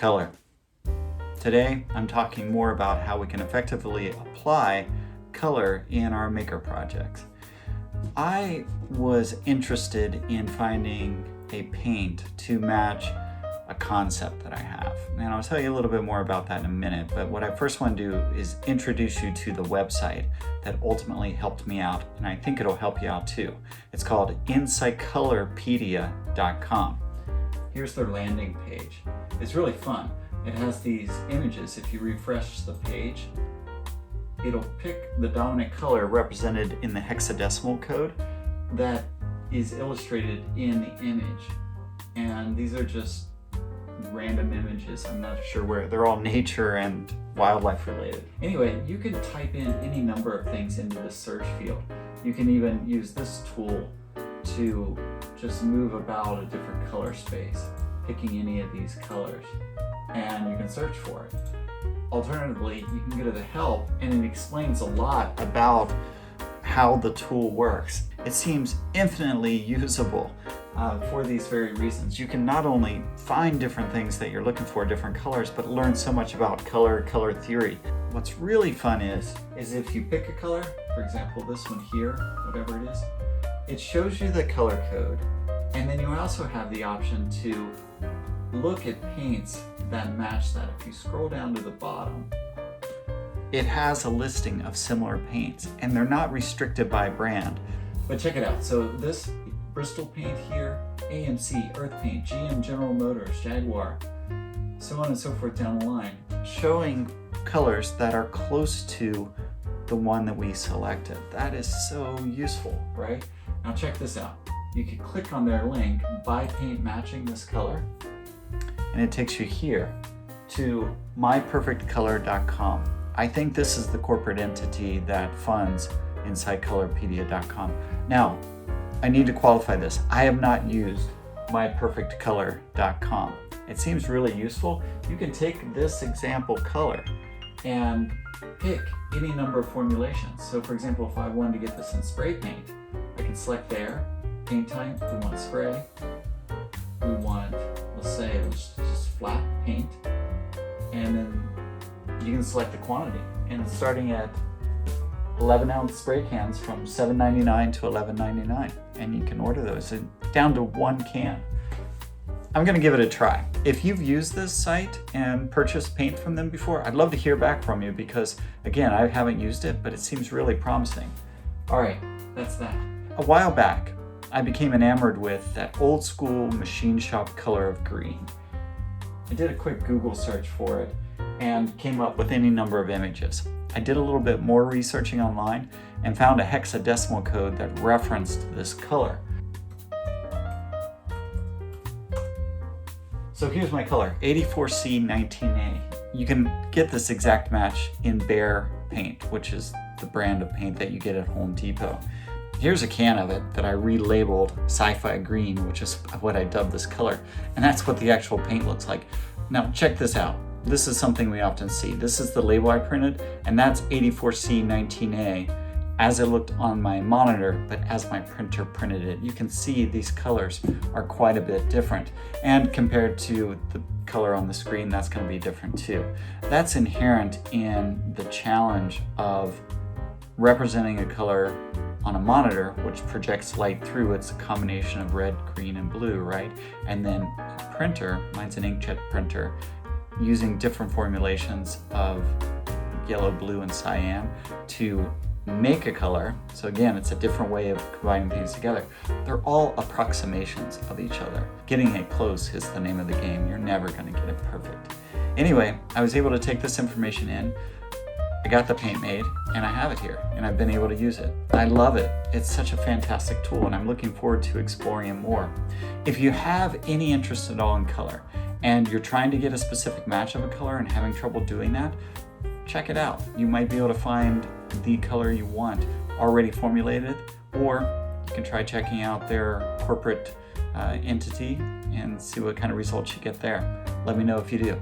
Color. Today, I'm talking more about how we can effectively apply color in our maker projects. I was interested in finding a paint to match a concept that I have. And I'll tell you a little bit more about that in a minute, but what I first want to do is introduce you to the website that ultimately helped me out, and I think it'll help you out too. It's called insightcolorpedia.com. Here's their landing page. It's really fun. It has these images. If you refresh the page, it'll pick the dominant color represented in the hexadecimal code that is illustrated in the image. And these are just random images. I'm not sure where. They're all nature and wildlife related. Anyway, you can type in any number of things into the search field. You can even use this tool to just move about a different color space, picking any of these colors, and you can search for it. Alternatively, you can go to the help, and it explains a lot about how the tool works. It seems infinitely usable for these very reasons. You can not only find different things that you're looking for, different colors, but learn so much about color theory. What's really fun is if you pick a color, for example, this one here, whatever it is, it shows you the color code, and then you also have the option to look at paints that match that. If you scroll down to the bottom, it has a listing of similar paints, and they're not restricted by brand. But check it out. So this Bristol paint here, AMC, Earth Paint, GM, General Motors, Jaguar, so on and so forth down the line, showing colors that are close to the one that we selected. That is so useful, right? Now check this out. You can click on their link, buy paint matching this color, and it takes you here to myperfectcolor.com. I think this is the corporate entity that funds insightcolorpedia.com. Now, I need to qualify this. I have not used myperfectcolor.com. It seems really useful. You can take this example color and pick any number of formulations. So for example, if I wanted to get this in spray paint, I can select there, paint type, we want spray, we want, let's say it's just flat paint, and then you can select the quantity. And it's starting at 11-ounce spray cans from $7.99 to $11.99, and you can order those down to 1 can. I'm gonna give it a try. If you've used this site and purchased paint from them before, I'd love to hear back from you because, again, I haven't used it, but it seems really promising. All right, that's that. A while back, I became enamored with that old school machine shop color of green. I did a quick Google search for it and came up with any number of images. I did a little bit more researching online and found a hexadecimal code that referenced this color. So here's my color, 84C19A. You can get this exact match in Behr paint, which is the brand of paint that you get at Home Depot. Here's a can of it that I relabeled Sci-Fi Green, which is what I dubbed this color, and that's what the actual paint looks like. Now check this out. This is something we often see. This is the label I printed, and that's 84C19A as it looked on my monitor, but as my printer printed it. You can see these colors are quite a bit different, and compared to the color on the screen, that's going to be different too. That's inherent in the challenge of representing a color on a monitor, which projects light through. It's a combination of red, green, and blue, right? And then a printer, mine's an inkjet printer, using different formulations of yellow, blue, and cyan to make a color. So again, it's a different way of combining things together. They're all approximations of each other. Getting it close is the name of the game. You're never going to get it perfect. Anyway, I was able to take this information in, I got the paint made, and I have it here, and I've been able to use it. I love it. It's such a fantastic tool, and I'm looking forward to exploring it more. If you have any interest at all in color, and you're trying to get a specific match of a color and having trouble doing that, check it out. You might be able to find the color you want already formulated, or you can try checking out their corporate entity and see what kind of results you get there. Let me know if you do.